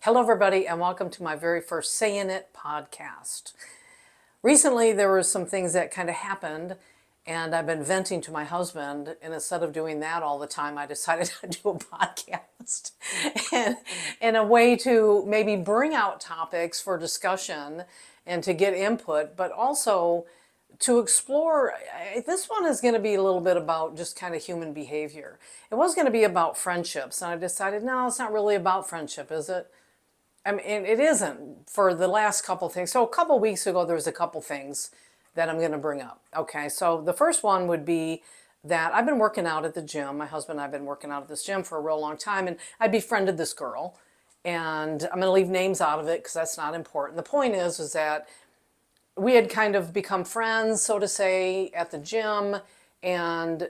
Hello, everybody, and welcome to my very first Saying It podcast. Recently, there were some things that kind of happened, and I've been venting to my husband. And instead of doing that all the time, I decided to do a podcast and in a way to maybe bring out topics for discussion and to get input, but also to explore. This one is going to be a little bit about just kind of human behavior. It was going to be about friendships, and I decided, no, it's not really about friendship, is it? I mean, it isn't for the last couple things. So a couple weeks ago, there was a couple things that I'm going to bring up. Okay, so the first one would be that I've been working out at the gym. My husband and I have been working out at this gym for a real long time, and I befriended this girl. And I'm going to leave names out of it because that's not important. The point is that we had kind of become friends, so to say, at the gym, and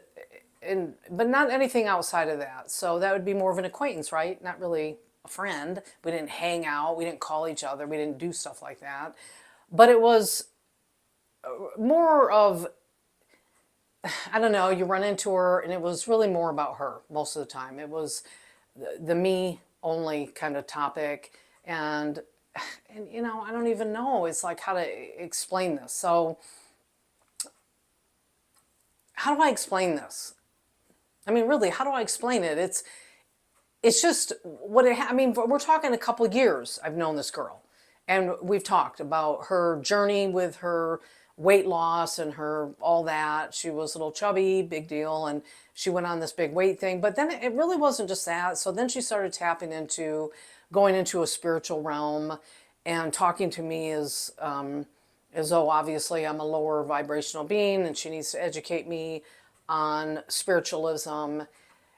but not anything outside of that. So that would be more of an acquaintance, right? Not really a friend. We didn't hang out, we didn't call each other, we didn't do stuff like that. But it was more of, I don't know, you run into her, and it was really more about her most of the time. It was the me only kind of topic. And I don't even know. It's like how to explain this. So, how do I explain this? I mean, really, how do I explain it? It's just what it. I mean, we're talking a couple of years. I've known this girl, and we've talked about her journey with her weight loss and her all that. She was a little chubby, big deal, and she went on this big weight thing. But then it really wasn't just that. So then she started tapping into going into a spiritual realm and talking to me as though obviously I'm a lower vibrational being and she needs to educate me on spiritualism.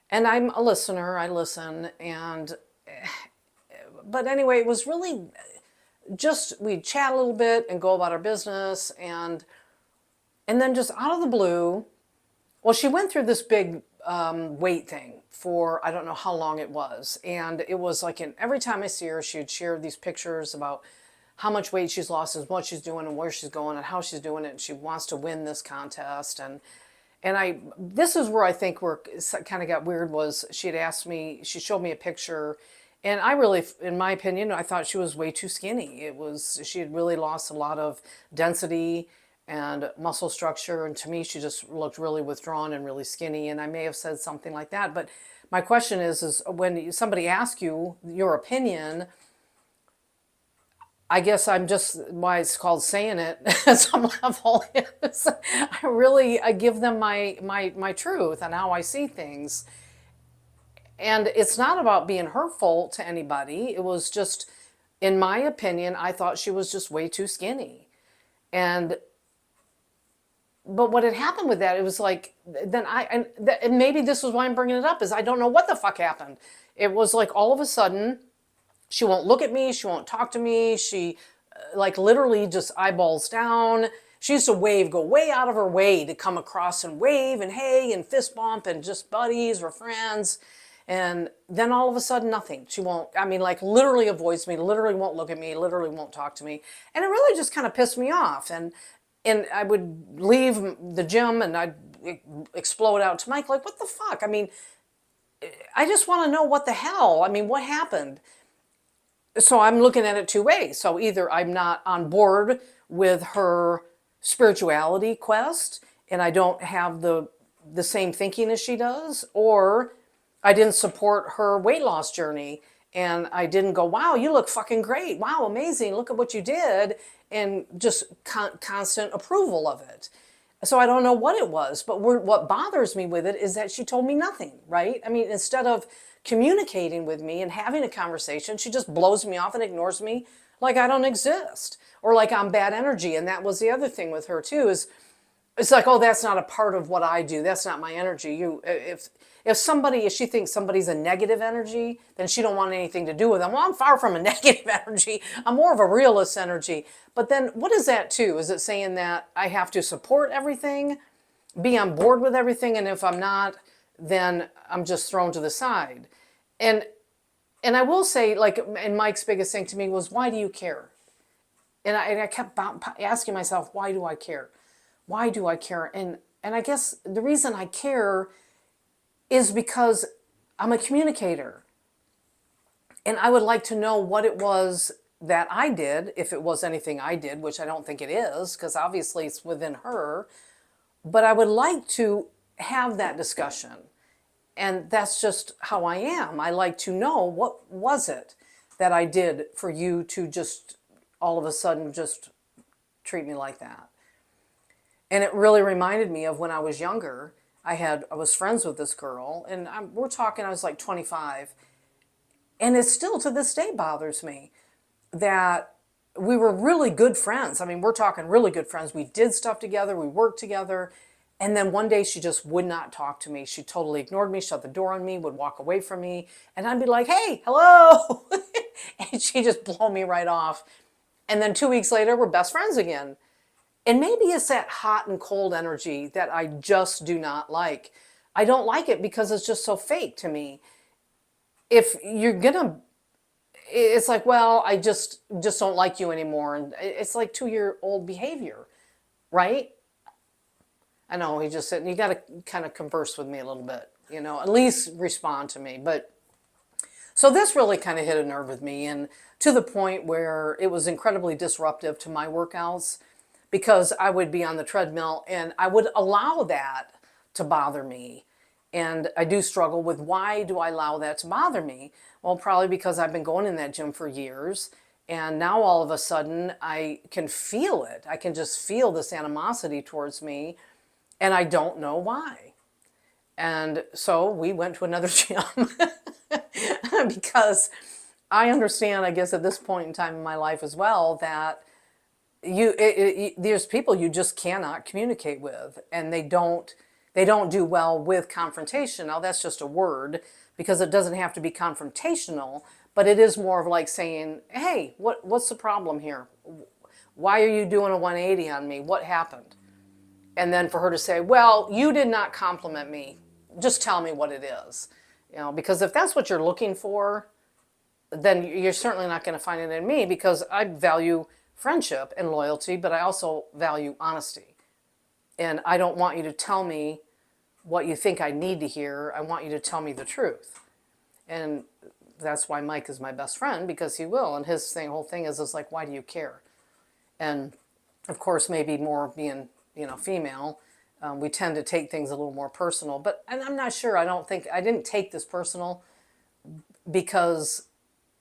And I'm a listener, I listen. But anyway, it was really just, we'd chat a little bit and go about our business. And then just out of the blue, well, she went through this big weight thing for I don't know how long it was. And it was like every time I see her, she would share these pictures about how much weight she's lost and what she's doing and where she's going and how she's doing it. And she wants to win this contest. This is where I think where it kind of got weird was she had asked me, she showed me a picture, and I really, in my opinion, I thought she was way too skinny. She had really lost a lot of density and muscle structure, and to me, she just looked really withdrawn and really skinny, and I may have said something like that. But my question is when somebody asks you your opinion, I guess I'm just why it's called saying it at some level is I give them my truth and how I see things. And it's not about being hurtful to anybody. It was just, in my opinion, I thought she was just way too skinny. And but what had happened with that, it was like, then and maybe this was why I'm bringing it up, is I don't know what the fuck happened. It was like all of a sudden, she won't look at me, she won't talk to me, she like literally just eyeballs down. She used to wave, go way out of her way to come across and wave and hey and fist bump and just buddies or friends. And then all of a sudden, nothing. She won't, I mean, like literally avoids me, literally won't look at me, literally won't talk to me. And it really just kind of pissed me off. And I would leave the gym and I'd explode out to Mike, like, what the fuck? I mean, I just want to know what the hell. I mean, what happened? So I'm looking at it two ways. So either I'm not on board with her spirituality quest and I don't have the same thinking as she does, or I didn't support her weight loss journey and I didn't go, wow, you look fucking great. Wow, amazing. Look at what you did. And just constant approval of it. So I don't know what it was, but what bothers me with it is that she told me nothing, right? I mean, instead of communicating with me and having a conversation, she just blows me off and ignores me like I don't exist or like I'm bad energy. And that was the other thing with her too, is it's like, oh, that's not a part of what I do. That's not my energy. If she thinks somebody's a negative energy, then she don't want anything to do with them. Well, I'm far from a negative energy. I'm more of a realist energy. But then what is that too? Is it saying that I have to support everything, be on board with everything, and if I'm not, then I'm just thrown to the side? And I will say, like, and Mike's biggest thing to me was, why do you care? And I kept asking myself, why do I care? Why do I care? And I guess the reason I care is because I'm a communicator. And I would like to know what it was that I did, if it was anything I did, which I don't think it is, because obviously it's within her. But I would like to have that discussion. And that's just how I am. I like to know, what was it that I did for you to just all of a sudden just treat me like that? And it really reminded me of when I was younger. I was friends with this girl, and we're talking, I was like 25. And it still to this day bothers me that we were really good friends. I mean, we're talking really good friends. We did stuff together, we worked together. And then one day she just would not talk to me. She totally ignored me, shut the door on me, would walk away from me. And I'd be like, hey, hello. And she'd just blow me right off. And then 2 weeks later, we're best friends again. And maybe it's that hot and cold energy that I just do not like. I don't like it because it's just so fake to me. If you're gonna, it's like, well, I just don't like you anymore. And it's like 2-year-old behavior, right? I know he just said, you got to kind of converse with me a little bit, at least respond to me. But so this really kind of hit a nerve with me, and to the point where it was incredibly disruptive to my workouts, because I would be on the treadmill and I would allow that to bother me. And I do struggle with, why do I allow that to bother me? Well, probably because I've been going in that gym for years. And now all of a sudden I can feel it. I can just feel this animosity towards me. And I don't know why. And so we went to another gym because I understand, I guess, at this point in time in my life as well, that there's people you just cannot communicate with, and they don't do well with confrontation. Now that's just a word, because it doesn't have to be confrontational, but it is more of like saying, hey, what's the problem here? Why are you doing a 180 on me? What happened? And then for her to say, well, you did not compliment me. Just tell me what it is. Because if that's what you're looking for, then you're certainly not going to find it in me, because I value friendship and loyalty, but I also value honesty. And I don't want you to tell me what you think I need to hear. I want you to tell me the truth. And that's why Mike is my best friend, because he will. And his whole thing is like, why do you care? And of course, maybe more being, female, we tend to take things a little more personal. But and I'm not sure. I didn't take this personal because,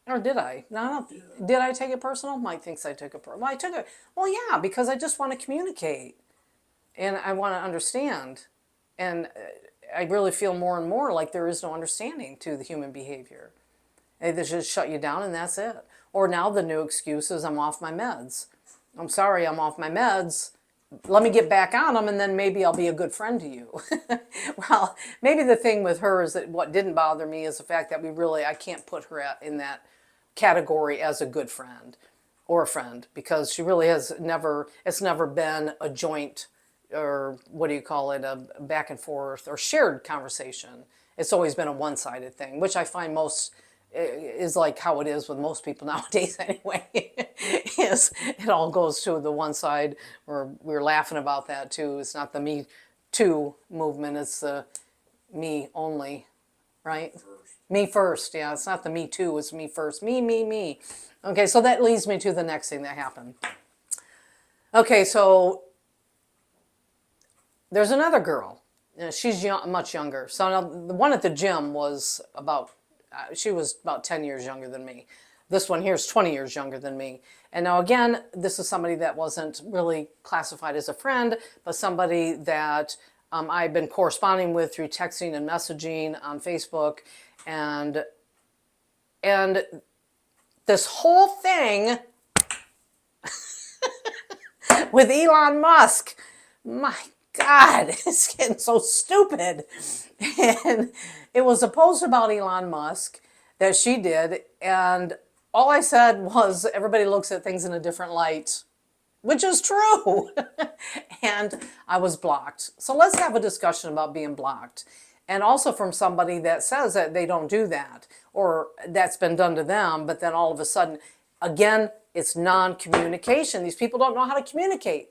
or did I? No, I don't, did I take it personal? Mike thinks I took it personal. Well, I took it. Well, yeah, because I just want to communicate and I want to understand. And I really feel more and more like there is no understanding to the human behavior. They just shut you down and that's it. Or now the new excuse is, I'm off my meds. I'm sorry, I'm off my meds. Let me get back on them and then maybe I'll be a good friend to you. Well, maybe the thing with her is that what didn't bother me is the fact that I can't put her in that category as a good friend or a friend, because she really it's never been a joint, or what do you call it, a back and forth or shared conversation. It's always been a one-sided thing, which I find is like how it is with most people nowadays anyway. Is it all goes to the one side. We're laughing about that too. It's not the Me Too movement, it's the me only, right? Me first, yeah. It's not the Me Too, it's me first. Me. Okay, so that leads me to the next thing that happened. Okay, so there's another girl. She's much younger. So now the one at the gym was she was about 10 years younger than me. This one here is 20 years younger than me. And now again, this is somebody that wasn't really classified as a friend, but somebody that I've been corresponding with through texting and messaging on Facebook. And this whole thing with Elon Musk, my God, it's getting so stupid. And it was a post about Elon Musk that she did, and all I said was, everybody looks at things in a different light, which is true. And I was blocked. So let's have a discussion about being blocked. And also from somebody that says that they don't do that, or that's been done to them, but then all of a sudden, again, it's non-communication. These people don't know how to communicate.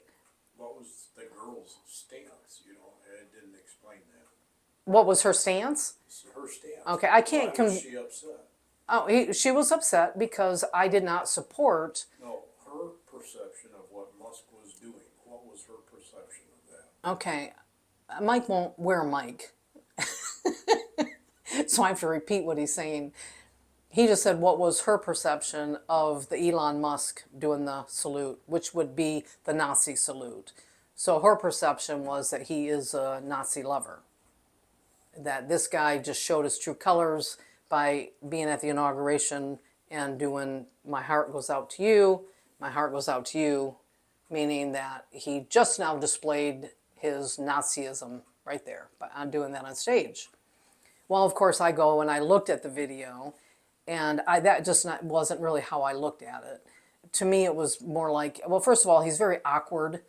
What was the girl's stance? It didn't explain that. What was her stance? Her stance. Okay, I can't. Why was she upset? Oh, she was upset because I did not support. No, her perception of what Musk was doing. What was her perception of that? Okay, Mike won't wear a mic, so I have to repeat what he's saying. He just said what was her perception of the Elon Musk doing the salute, which would be the Nazi salute. So her perception was that he is a Nazi lover, that this guy just showed his true colors by being at the inauguration and doing "My heart goes out to you, my heart goes out to you," meaning that he just now displayed his Nazism right there by on doing that on stage. Well, of course, I go and I looked at the video, and that just wasn't really how I looked at it. To me, it was more like, well, first of all, he's very awkward.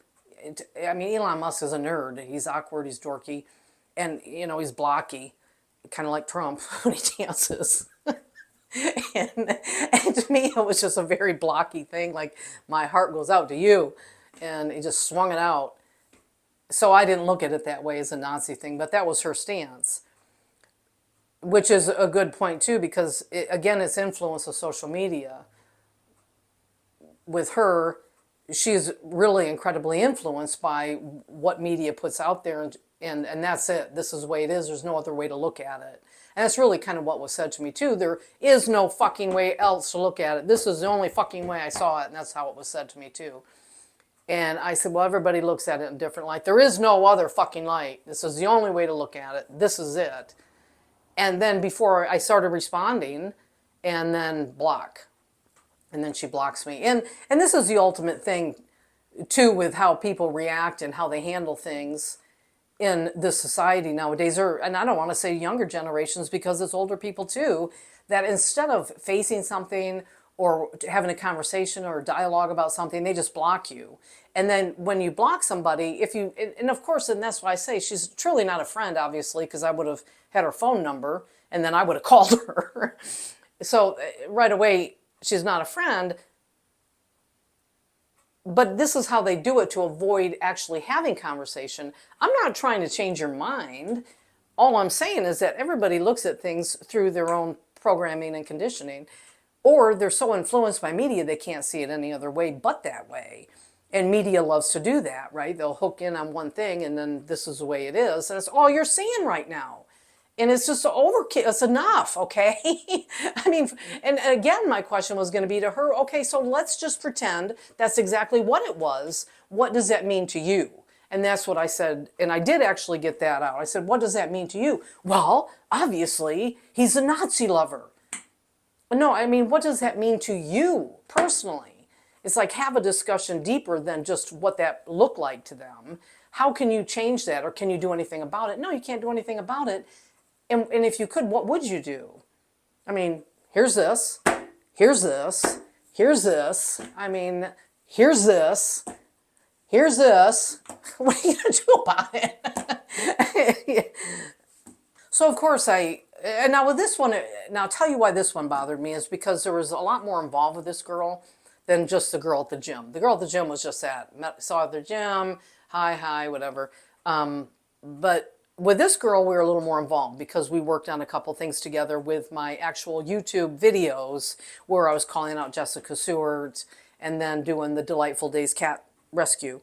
I mean, Elon Musk is a nerd. He's awkward, he's dorky, and, he's blocky, kind of like Trump when he dances. And to me, it was just a very blocky thing, like, "My heart goes out to you." And he just swung it out. So I didn't look at it that way as a Nazi thing, but that was her stance, which is a good point too, because again, it's influence of social media. With her, she's really incredibly influenced by what media puts out there, and that's it. This is the way it is. There's no other way to look at it. And that's really kind of what was said to me too. There is no fucking way else to look at it. This is the only fucking way I saw it, and that's how it was said to me too. And I said, well, everybody looks at it in a different light. There is no other fucking light. This is the only way to look at it. This is it. And then before I started responding, and then block. And then she blocks me. And this is the ultimate thing, too, with how people react and how they handle things in this society nowadays. And I don't want to say younger generations, because it's older people, too, that instead of facing something or having a conversation or a dialogue about something, they just block you. And then when you block somebody, and of course, and that's why I say she's truly not a friend, obviously, because I would have had her phone number and then I would have called her. So right away, she's not a friend. But this is how they do it to avoid actually having conversation. I'm not trying to change your mind. All I'm saying is that everybody looks at things through their own programming and conditioning, or they're so influenced by media they can't see it any other way but that way. And media loves to do that, right? They'll hook in on one thing and then this is the way it is. And it's all you're seeing right now. And it's just overkill. It's enough, okay? I mean, and again, my question was going to be to her, okay, so let's just pretend that's exactly what it was. What does that mean to you? And that's what I said. And I did actually get that out. I said, what does that mean to you? Well, obviously, he's a Nazi lover. No, I mean, what does that mean to you personally? It's like, have a discussion deeper than just what that looked like to them. How can you change that, or can you do anything about it? No, you can't do anything about it. And if you could, what would you do? I mean, here's this, here's this, here's this. I mean, here's this, here's this. What are you going to do about it? So, of course, and now with this one, now I'll tell you why this one bothered me is because there was a lot more involved with this girl than just the girl at the gym. The girl at the gym was just that. Saw her at the gym, hi, whatever. But with this girl, we were a little more involved because we worked on a couple things together with my actual YouTube videos where I was calling out Jessica Seward and then doing the Delightful Days cat rescue.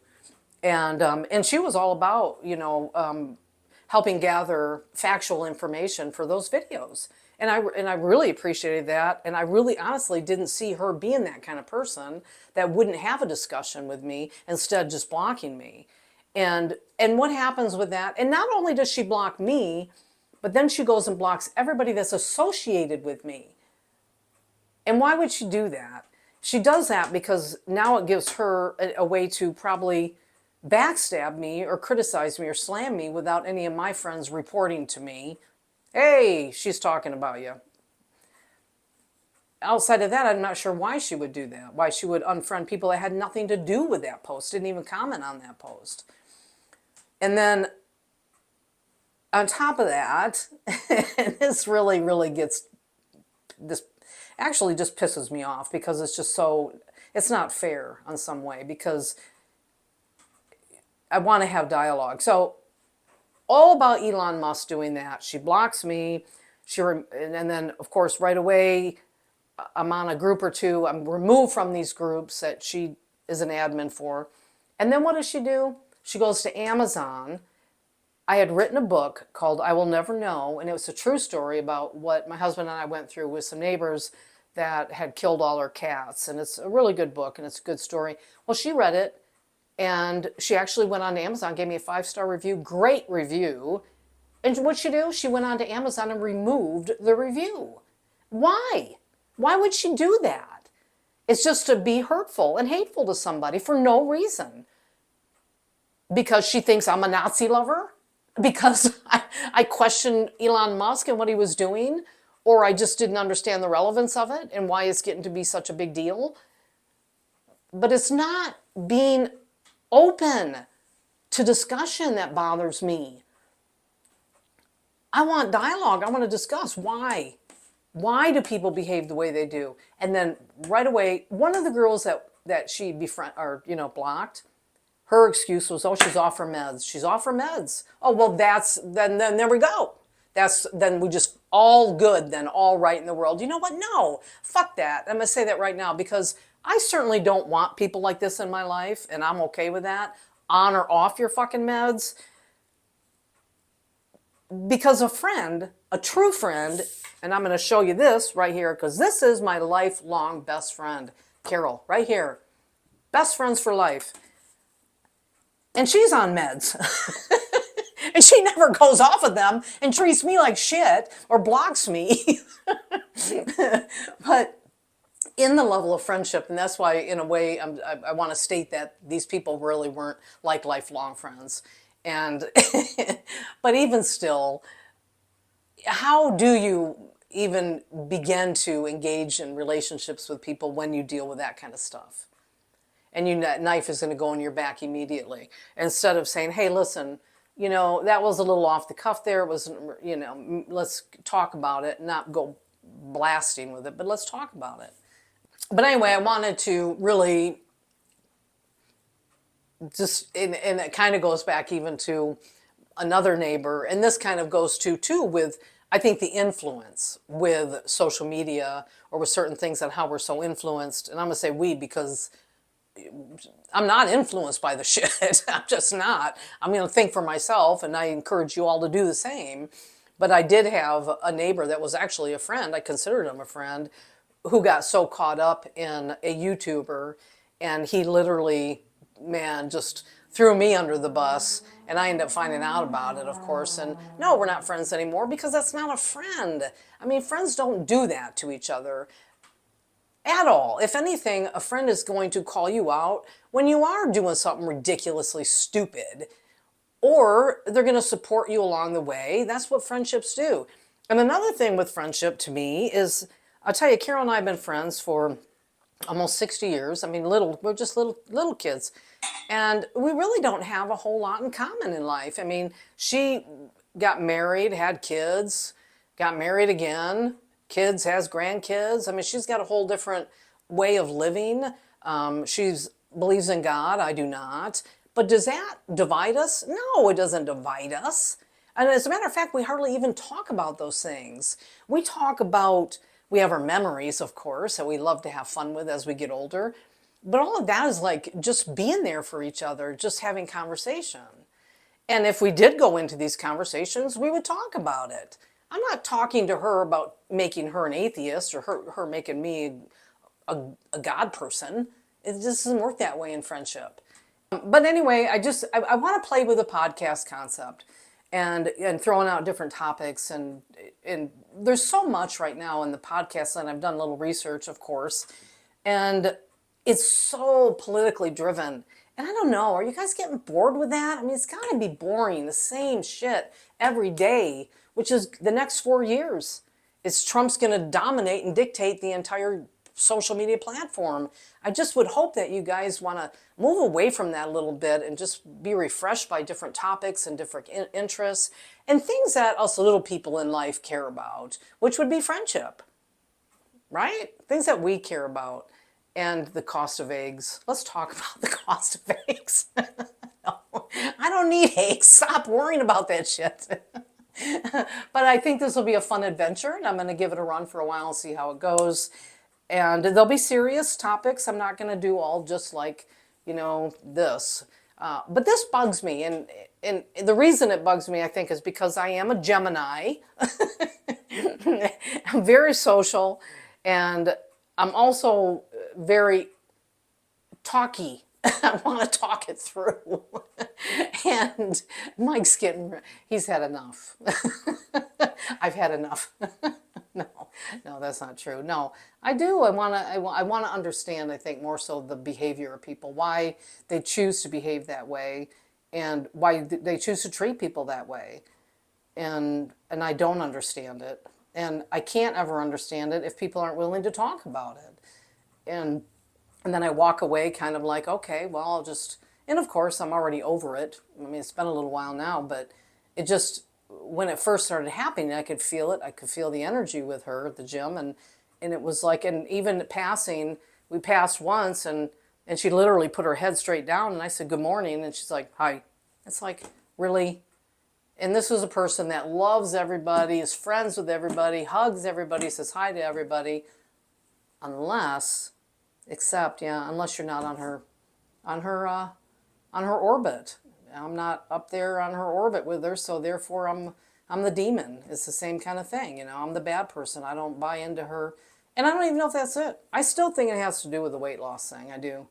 And she was all about, helping gather factual information for those videos. And I really appreciated that. And I really honestly didn't see her being that kind of person that wouldn't have a discussion with me, instead just blocking me. And what happens with that? And not only does she block me, but then she goes and blocks everybody that's associated with me. And why would she do that? She does that because now it gives her a way to probably backstab me or criticize me or slam me without any of my friends reporting to me, hey, she's talking about you. Outside of that, I'm not sure why she would do that, why she would unfriend people that had nothing to do with that post, didn't even comment on that post. And then on top of that, and this really, really this actually just pisses me off because it's just so, it's not fair on some way because I want to have dialogue. So all about Elon Musk doing that. She blocks me. And then, of course, right away, I'm on a group or two. I'm removed from these groups that she is an admin for. And then what does she do? She goes to Amazon. I had written a book called I Will Never Know, and it was a true story about what my husband and I went through with some neighbors that had killed all our cats. And it's a really good book, and it's a good story. Well, she read it, and she actually went on to Amazon, gave me a 5-star review, great review. And what'd she do? She went on to Amazon and removed the review. Why? Why would she do that? It's just to be hurtful and hateful to somebody for no reason. Because she thinks I'm a Nazi lover? Because I questioned Elon Musk and what he was doing? Or I just didn't understand the relevance of it and why it's getting to be such a big deal? But it's not being open to discussion that bothers me. I want dialogue. I want to discuss why. Why do people behave the way they do? And then right away, one of the girls that she blocked, her excuse was, oh, she's off her meds. She's off her meds. Oh, well, then there we go. Then we just all good, then all right in the world. You know what? No, fuck that. I'm going to say that right now because I certainly don't want people like this in my life, and I'm okay with that. On or off your fucking meds. Because a friend, a true friend, and I'm going to show you this right here because this is my lifelong best friend, Carol, right here. Best friends for life. And she's on meds. And she never goes off of them and treats me like shit or blocks me. But in the level of friendship, and that's why, in a way, I want to state that these people really weren't like lifelong friends. And, but even still, how do you even begin to engage in relationships with people when you deal with that kind of stuff? And that knife is going to go in your back immediately. Instead of saying, hey, listen, that was a little off the cuff there. It was, let's talk about it, not go blasting with it, but let's talk about it. But anyway, I wanted to really just, and it kind of goes back even to another neighbor, and this kind of goes to too with, I think, the influence with social media or with certain things and how we're so influenced. And I'm going to say we because I'm not influenced by the shit. I'm just not. I'm going to think for myself, and I encourage you all to do the same. But I did have a neighbor that was actually a friend. I considered him a friend who got so caught up in a YouTuber, and he literally, man, just threw me under the bus. And I ended up finding out about it, of course. And no, we're not friends anymore because that's not a friend. I mean, friends don't do that to each other. At all. If anything, a friend is going to call you out when you are doing something ridiculously stupid, or they're going to support you along the way. That's what friendships do. And another thing with friendship to me is, I'll tell you, Carol and I have been friends for almost 60 years. I mean, we're just little kids. And we really don't have a whole lot in common in life. I mean, she got married, had kids, got married again, kids, has grandkids. I mean, she's got a whole different way of living. She believes in God. I do not. But does that divide us? No, it doesn't divide us. And as a matter of fact, we hardly even talk about those things. We have our memories, of course, that we love to have fun with as we get older. But all of that is like just being there for each other, just having conversation. And if we did go into these conversations, we would talk about it. I'm not talking to her about making her an atheist or her making me a God person. It just doesn't work that way in friendship. But anyway, I want to play with the podcast concept and throwing out different topics. And there's so much right now in the podcast, and I've done a little research, of course. And it's so politically driven. And I don't know, are you guys getting bored with that? I mean, it's got to be boring, the same shit every day, which is the next 4 years. Trump's going to dominate and dictate the entire social media platform. I just would hope that you guys want to move away from that a little bit and just be refreshed by different topics and different interests and things that us little people in life care about, which would be friendship, right? Things that we care about. And the cost of eggs. Let's talk about the cost of eggs. No, I don't need eggs. Stop worrying about that shit. But I think this will be a fun adventure, and I'm going to give it a run for a while and see how it goes. And there'll be serious topics. I'm not going to do all just like, this. But this bugs me. And the reason it bugs me, I think, is because I am a Gemini. I'm very social, and I'm also very talky. I want to talk it through. And he's had enough. I've had enough. No, no, that's not true. No, I do. I want to understand, I think, more so the behavior of people, why they choose to behave that way, and why they choose to treat people that way. And I don't understand it. And I can't ever understand it if people aren't willing to talk about it. And and then I walk away kind of like, okay, well, I'll just, and of course, I'm already over it. I mean, it's been a little while now, but it just, when it first started happening, I could feel it. I could feel the energy with her at the gym. And it was like, and even passing, we passed once, and she literally put her head straight down. And I said, good morning. And she's like, hi. It's like, really? And this was a person that loves everybody, is friends with everybody, hugs everybody, says hi to everybody, unless unless you're not on her orbit. I'm not up there on her orbit with her, so therefore I'm the demon. It's the same kind of thing, I'm the bad person. I don't buy into her, and I don't even know if that's it. I still think it has to do with the weight loss thing. I do.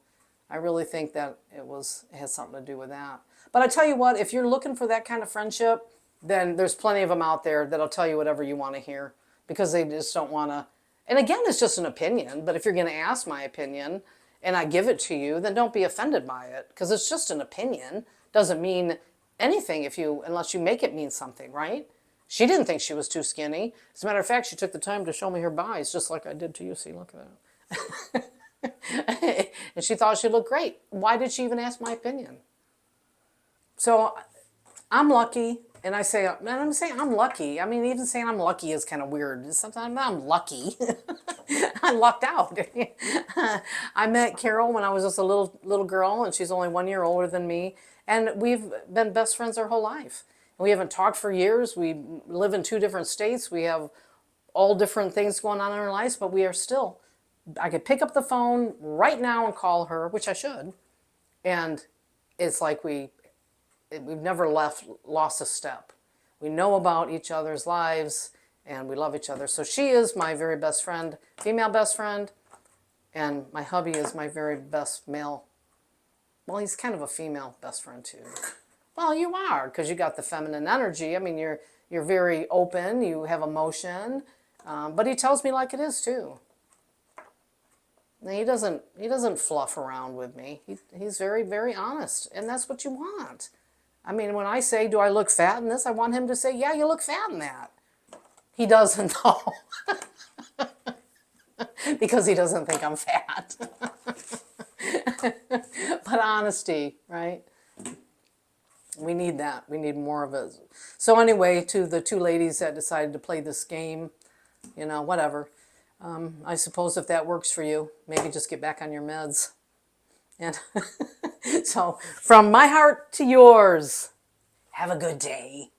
I really think that it has something to do with that. But I tell you what, if you're looking for that kind of friendship, then there's plenty of them out there that'll tell you whatever you want to hear, because they just don't want to. And again, it's just an opinion, but if you're going to ask my opinion and I give it to you, then don't be offended by it, because it's just an opinion. Doesn't mean anything unless you make it mean something, right? She didn't think she was too skinny. As a matter of fact, she took the time to show me her thighs, just like I did to you. See, look at that. And she thought she looked great. Why did she even ask my opinion? So I'm lucky. And I'm saying I'm lucky. I mean, even saying I'm lucky is kind of weird. Sometimes I'm lucky. I lucked out. I met Carol when I was just a little girl, and she's only 1 year older than me. And we've been best friends our whole life. We haven't talked for years. We live in 2 different states. We have all different things going on in our lives, but we are still. I could pick up the phone right now and call her, which I should. And it's like we've never lost a step. We know about each other's lives, and we love each other. So she is my very best friend, female best friend, and my hubby is my very best male. Well, he's kind of a female best friend too. Well, you are, because you got the feminine energy. I mean, you're very open. You have emotion, but he tells me like it is too. And he doesn't fluff around with me. He's very, very honest, and that's what you want. I mean, when I say, do I look fat in this? I want him to say, yeah, you look fat in that. He doesn't, though. Because he doesn't think I'm fat. But honesty, right? We need that. We need more of it. So anyway, to the 2 ladies that decided to play this game, whatever. I suppose if that works for you, maybe just get back on your meds. And so, from my heart to yours, have a good day.